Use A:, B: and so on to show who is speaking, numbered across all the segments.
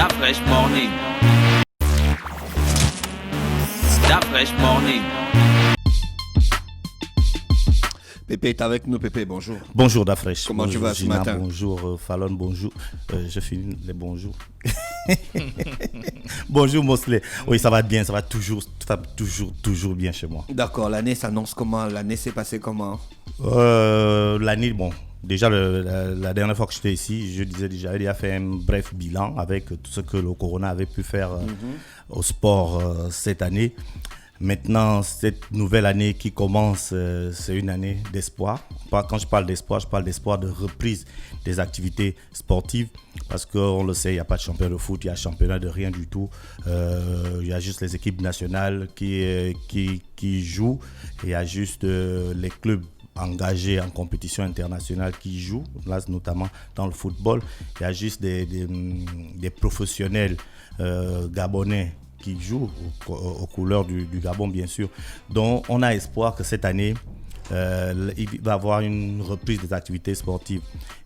A: Fresh Morning. Fresh Morning.
B: Pépé est avec nous. Pépé, bonjour.
C: Bonjour Dafresh.
B: Comment
C: bonjour,
B: tu vas ce
C: Gina,
B: matin?
C: Bonjour Fallon, bonjour. Je finis les bonjours. Bonjour Mosley. Oui, ça va bien, ça va toujours bien chez moi.
B: D'accord, l'année s'annonce comment? L'année s'est passée comment?
C: L'année, bon, déjà la dernière fois que j'étais ici, je disais déjà, il a fait un bref bilan avec tout ce que le Corona avait pu faire au sport cette année. Maintenant, cette nouvelle année qui commence, c'est une année d'espoir. Quand je parle d'espoir, je parle d'espoir de reprise des activités sportives. Parce qu'on le sait, il n'y a pas de championnat de foot, il y a championnat de rien du tout. Il y a juste les équipes nationales qui jouent. Il y a juste les clubs engagés en compétition internationale qui jouent, là, notamment dans le football. Il y a juste des professionnels gabonais qui jouent aux couleurs du Gabon, bien sûr. Donc, on a espoir que cette année, il va y avoir une reprise des activités sportives.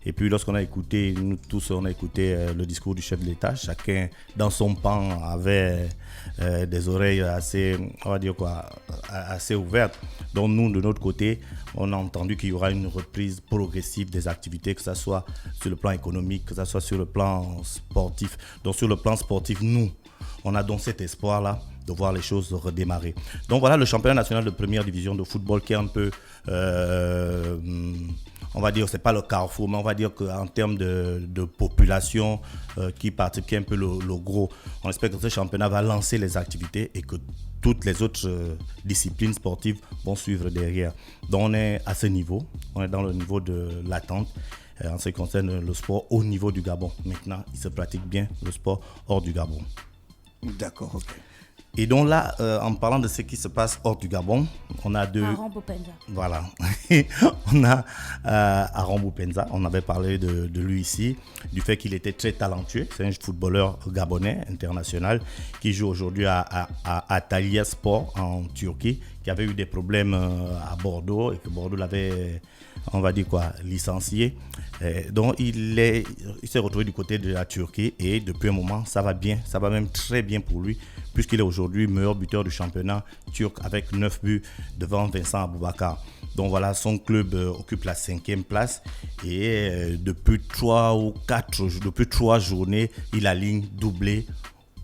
C: Et puis, lorsqu'on a écouté, nous tous, on a écouté le discours du chef de l'État, chacun dans son pan avait des oreilles assez, on va dire quoi, assez ouvertes. Donc, nous, de notre côté, on a entendu qu'il y aura une reprise progressive des activités, que ce soit sur le plan économique, que ce soit sur le plan sportif. Donc, sur le plan sportif, nous, on a donc cet espoir-là de voir les choses redémarrer. Donc voilà le championnat national de première division de football qui est un peu, on va dire, c'est pas le carrefour, mais on va dire qu'en termes de population qui participe, qui est un peu le gros, on espère que ce championnat va lancer les activités et que toutes les autres disciplines sportives vont suivre derrière. Donc on est à ce niveau, on est dans le niveau de l'attente. En ce qui concerne le sport au niveau du Gabon. Maintenant, il se pratique bien le sport hors du Gabon.
B: D'accord, ok.
C: Et donc là, en parlant de ce qui se passe hors du Gabon, on a deux...
D: Aaron Bopenza.
C: Voilà. On a Aaron Bopenza, on avait parlé de lui ici, du fait qu'il était très talentueux. C'est un footballeur gabonais international qui joue aujourd'hui à Talia Sport en Turquie, qui avait eu des problèmes à Bordeaux et que Bordeaux l'avait, on va dire quoi, licencié. Donc il s'est retrouvé du côté de la Turquie et depuis un moment ça va bien, ça va même très bien pour lui puisqu'il est aujourd'hui meilleur buteur du championnat turc avec 9 buts devant Vincent Aboubakar. Donc voilà, son club occupe la 5e place et depuis 3 journées, il aligne doublé,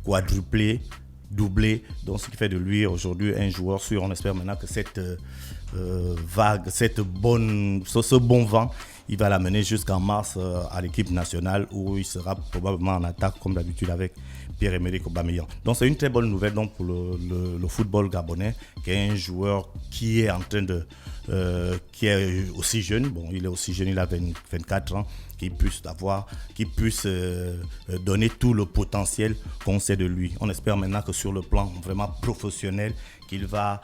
C: quadruplé, doublé. Donc ce qui fait de lui aujourd'hui un joueur sûr. On espère maintenant que cette vague, ce bon vent, il va l'amener jusqu'en mars à l'équipe nationale où il sera probablement en attaque comme d'habitude avec Pierre-Emerick Aubameyang. Donc c'est une très bonne nouvelle donc, pour le football gabonais, qui est un joueur qui est en train de... qui est aussi jeune, bon il est aussi jeune, il a 24 ans, qui puisse donner tout le potentiel qu'on sait de lui. On espère maintenant que sur le plan vraiment professionnel, qu'il va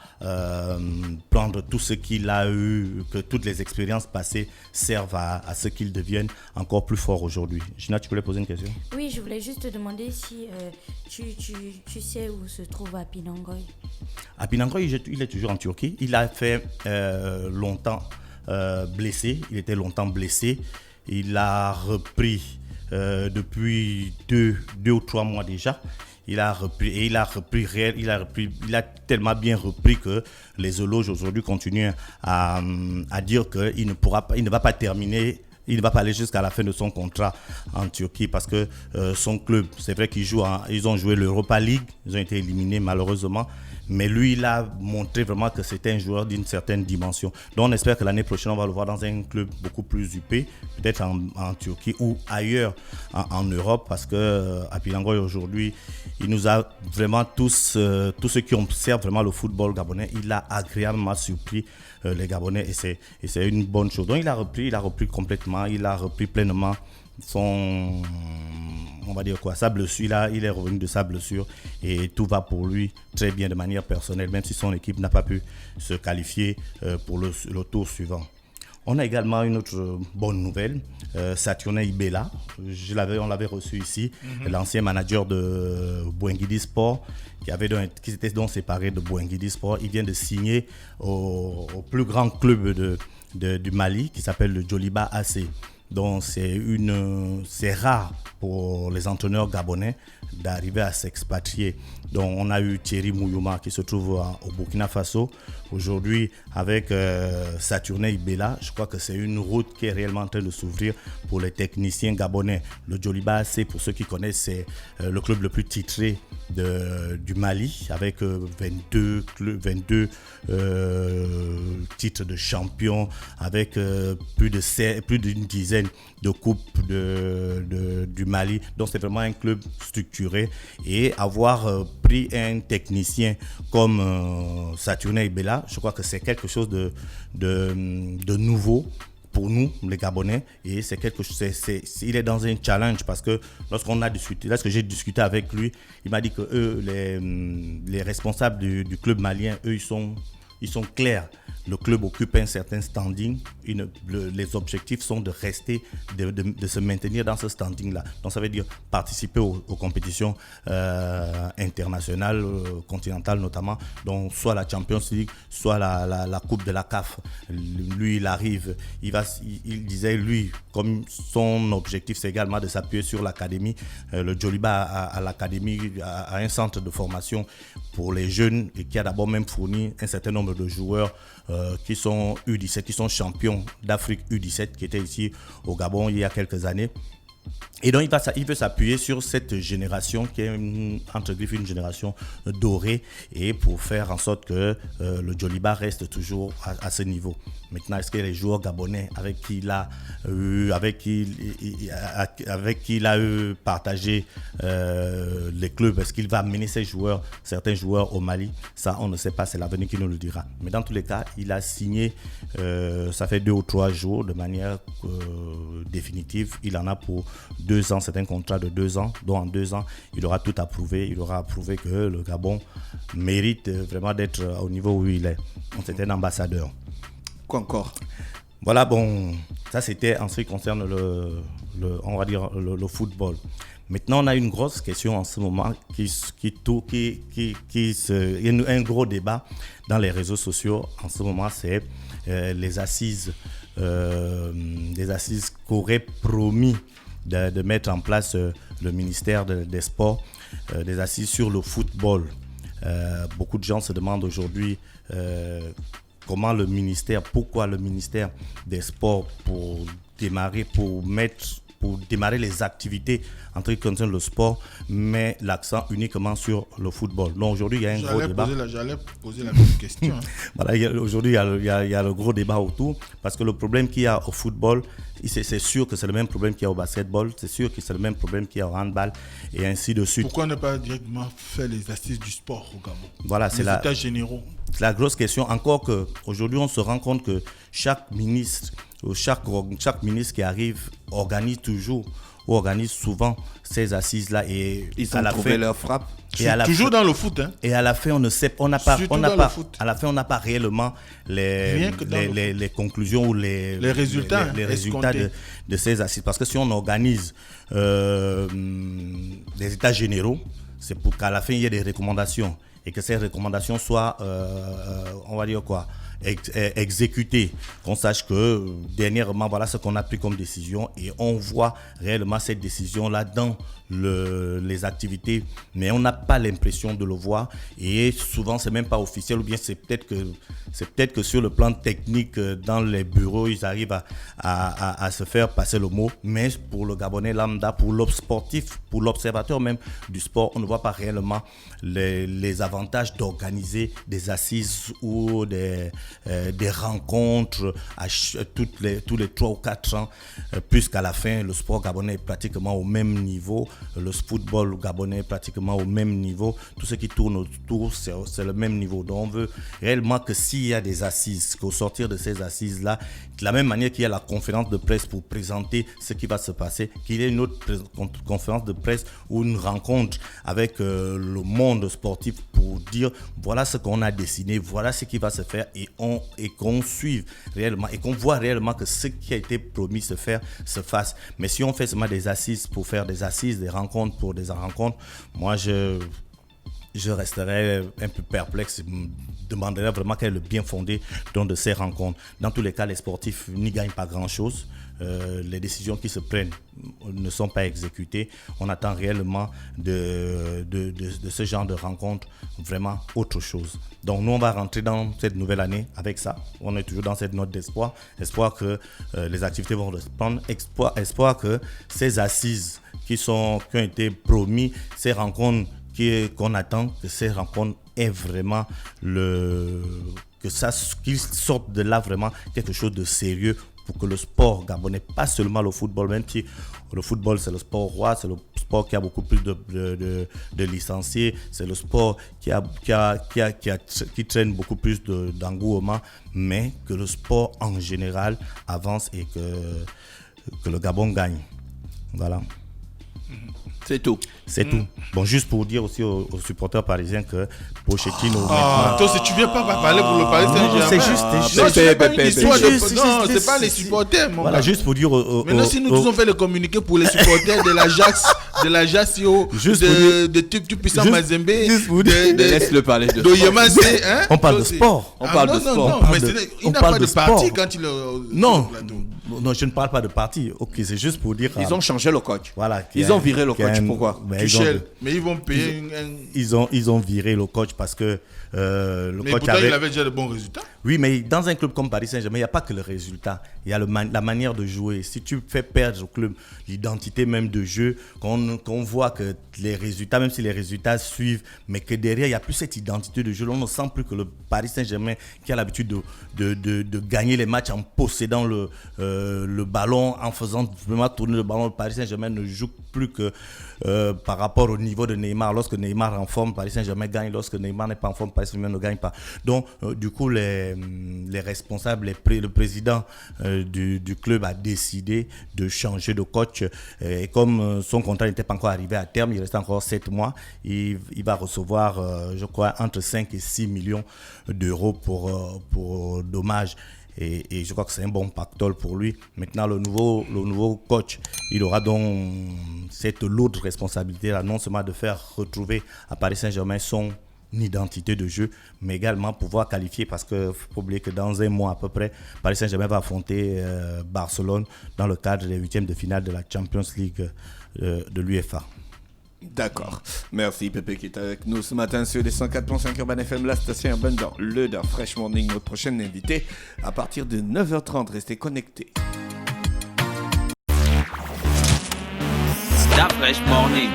C: prendre tout ce qu'il a eu, que toutes les expériences passées servent à ce qu'il devienne encore plus fort aujourd'hui. Gina, tu voulais poser une question?
D: Oui, je voulais juste te demander si tu sais où se trouve Apinangoy.
C: Apinangoy, il est toujours en Turquie. Il a fait longtemps blessé. Il était longtemps blessé. Il a repris depuis 2 ou 3 mois déjà. Il a tellement bien repris que les zoologues aujourd'hui continuent à dire qu'il ne va pas terminer. Il ne va pas aller jusqu'à la fin de son contrat en Turquie parce que son club, c'est vrai ils ont joué l'Europa League, ils ont été éliminés malheureusement, mais lui il a montré vraiment que c'était un joueur d'une certaine dimension. Donc on espère que l'année prochaine on va le voir dans un club beaucoup plus huppé, peut-être en Turquie ou ailleurs en Europe, parce que Apinangoy aujourd'hui, il nous a vraiment tous ceux qui observent vraiment le football gabonais, il a agréablement surpris les Gabonais et c'est une bonne chose. Donc il a repris complètement, il a repris pleinement son, on va dire quoi, sa blessure. Il est revenu de sa blessure et tout va pour lui très bien de manière personnelle, même si son équipe n'a pas pu se qualifier pour le tour suivant. On a également une autre bonne nouvelle, Saturnin Ibela, on l'avait reçu ici, l'ancien manager de Bouenguidi Sport, qui s'était donc séparé de Bouenguidi Sport. Il vient de signer au plus grand club du Mali qui s'appelle le Djoliba AC. Donc c'est rare pour les entraîneurs gabonais d'arriver à s'expatrier. Donc on a eu Thierry Mouyouma qui se trouve au Burkina Faso. Aujourd'hui, avec Saturnin Ibela, je crois que c'est une route qui est réellement en train de s'ouvrir pour les techniciens gabonais. Le Djoliba AC, pour ceux qui connaissent, c'est le club le plus titré du Mali, avec 22 titres de champion, avec plus d'une dizaine de coupes du Mali. Donc c'est vraiment un club structuré, et avoir pris un technicien comme Saturnin Ibela, je crois que c'est quelque chose de nouveau pour nous, les Gabonais, et c'est quelque chose. Il est dans un challenge, parce que lorsque j'ai discuté avec lui, il m'a dit que eux, les responsables du club malien, eux, ils sont clairs. Le club occupe un certain standing. Les objectifs sont de rester, de se maintenir dans ce standing-là. Donc ça veut dire participer aux compétitions internationales, continentales notamment. Donc soit la Champions League, soit la Coupe de la CAF. Lui, il arrive, il disait, lui, comme son objectif, c'est également de s'appuyer sur l'académie. Le Djoliba a l'académie, a un centre de formation pour les jeunes, et qui a d'abord même fourni un certain nombre de joueurs qui sont U17, qui sont champions d'Afrique U17, qui étaient ici au Gabon il y a quelques années. Et donc il veut s'appuyer sur cette génération qui est entre guillemets une génération dorée, et pour faire en sorte que le Djoliba reste toujours à ce niveau. Maintenant, est-ce que les joueurs gabonais avec qui il a partagé les clubs, est-ce qu'il va amener certains joueurs au Mali? Ça, on ne sait pas, c'est l'avenir qui nous le dira. Mais dans tous les cas, il a signé, ça fait 2 ou 3 jours, de manière définitive. Il en a pour 2 ans, c'est un contrat de 2 ans, dont en 2 ans, il aura tout approuvé. Il aura approuvé que le Gabon mérite vraiment d'être au niveau où il est. Donc, c'est un ambassadeur.
B: Quoi encore?
C: Voilà, bon, ça c'était en ce qui concerne on va dire le football. Maintenant, on a une grosse question en ce moment il y a un gros débat dans les réseaux sociaux en ce moment, c'est les assises qu'aurait promis de mettre en place le ministère des Sports, des assises sur le football. Beaucoup de gens se demandent aujourd'hui pourquoi le ministère des Sports pour démarrer les activités en ce qui concerne le sport, met l'accent uniquement sur le football. Donc aujourd'hui, il y a un gros débat.
E: J'allais poser la même question.
C: Voilà, aujourd'hui, il y a le gros débat autour, parce que le problème qu'il y a au football, c'est sûr que c'est le même problème qu'il y a au basketball, c'est sûr que c'est le même problème qu'il y a au handball, et ainsi de suite.
E: Pourquoi ne pas directement faire les assises du sport au Gabon?
C: Voilà, c'est
E: les états généraux.
C: C'est la grosse question. Encore qu'aujourd'hui, on se rend compte que chaque ministre qui arrive organise souvent ces assises-là, et
B: ils ont trouvé leur frappe.
E: Toujours dans le foot, hein.
C: Et à la fin, on n'a pas réellement les conclusions ou les résultats de ces assises. Parce que si on organise des états généraux, c'est pour qu'à la fin, il y ait des recommandations, et que ces recommandations soient, on va dire quoi, exécutées, qu'on sache que dernièrement, voilà ce qu'on a pris comme décision, et on voit réellement cette décision-là dans les activités, mais on n'a pas l'impression de le voir, et souvent c'est même pas officiel, ou bien c'est peut-être que sur le plan technique, dans les bureaux, ils arrivent à se faire passer le mot, mais pour le Gabonais lambda, pour sportif, pour l'observateur même du sport, on ne voit pas réellement les avantages d'organiser des assises ou des rencontres tous les 3 ou 4 ans, puisqu'à la fin, le sport gabonais est pratiquement au même niveau. Le football gabonais est pratiquement au même niveau. Tout ce qui tourne autour, c'est le même niveau. Donc on veut réellement que s'il y a des assises, qu'au sortir de ces assises-là, de la même manière qu'il y a la conférence de presse pour présenter ce qui va se passer, qu'il y ait une autre conférence de presse ou une rencontre avec le monde sportif pour dire voilà ce qu'on a dessiné, voilà ce qui va se faire, et qu'on suive réellement, et qu'on voit réellement que ce qui a été promis se fasse. Mais si on fait seulement des assises pour faire des assises, des rencontres pour des rencontres, moi je je resterais un peu perplexe et me demanderais vraiment quel est le bien fondé de ces rencontres. Dans tous les cas, les sportifs n'y gagnent pas grand-chose. Les décisions qui se prennent ne sont pas exécutées. On attend réellement de ce genre de rencontres vraiment autre chose. Donc nous, on va rentrer dans cette nouvelle année avec ça. On est toujours dans cette note d'espoir. Espoir que les activités vont reprendre. Espoir que ces assises qui ont été promis, ces rencontres qu'on attend, que ces rencontres aient vraiment qu'ils sortent de là vraiment quelque chose de sérieux pour que le sport gabonais, pas seulement le football, même si le football c'est le sport roi, c'est le sport qui a beaucoup plus de licenciés, c'est le sport qui traîne beaucoup plus d'engouement, mais que le sport en général avance et que le Gabon gagne. Voilà.
B: C'est tout.
C: C'est tout. Bon, juste pour dire aussi aux supporters parisiens que Pochettino...
E: Toi, si tu viens pas parler pour le Paris Saint-Germain.
C: C'est juste...
E: Non, c'est pas les supporters, mon
C: voilà,
E: gars.
C: juste pour dire...
E: Maintenant, si nous ont fait le communiqué pour les supporters de l'Ajax, de l'Ajaccio, de Tout-Puissant Mazembe,
B: Laisse-le parler de
E: d'Oyema, hein?
C: On parle de sport.
B: On parle de sport.
E: Non, mais il n'a pas de parti quand il...
C: Non, je ne parle pas de parti. Ok, c'est juste pour dire...
B: Ils ont changé le coach.
C: Voilà.
B: Ils ont viré le coach. Pourquoi?
E: Tuchel. Mais ils vont payer
C: ils ont viré le coach parce que le
E: mais
C: coach
E: pourtant, il avait déjà de bons résultats.
C: Oui, mais dans un club comme Paris Saint-Germain, il n'y a pas que le résultat. Il y a la manière de jouer. Si tu fais perdre au club l'identité même de jeu, qu'on voit que les résultats, même si les résultats suivent, mais que derrière, il n'y a plus cette identité de jeu. On ne sent plus que le Paris Saint-Germain, qui a l'habitude de gagner les matchs en possédant le ballon, en faisant vraiment tourner le ballon, le Paris Saint-Germain ne joue plus que par rapport au niveau de Neymar. Lorsque Neymar est en forme, Paris Saint-Germain gagne. Lorsque Neymar n'est pas en forme, Paris Saint-Germain ne gagne pas. Donc, du coup, les responsables, le président du club a décidé de changer de coach. Et comme son contrat n'était pas encore arrivé à terme, il reste encore 7 mois, il va recevoir, je crois, entre 5 et 6 millions d'euros pour dommages. Et je crois que c'est un bon pactole pour lui. Maintenant, le nouveau coach, il aura donc cette lourde responsabilité-là, non seulement de faire retrouver à Paris Saint-Germain son identité de jeu, mais également pouvoir qualifier, parce qu'il ne faut pas oublier que dans un mois à peu près, Paris Saint-Germain va affronter Barcelone dans le cadre des 8e de finale de la Champions League de l'UEFA.
B: D'accord. Merci Pépé qui est avec nous ce matin sur les 104.5 Urban FM, la station urbaine dans le Fresh Morning. Notre prochaine invité à partir de 9h30. Restez connectés.
A: Fresh Morning.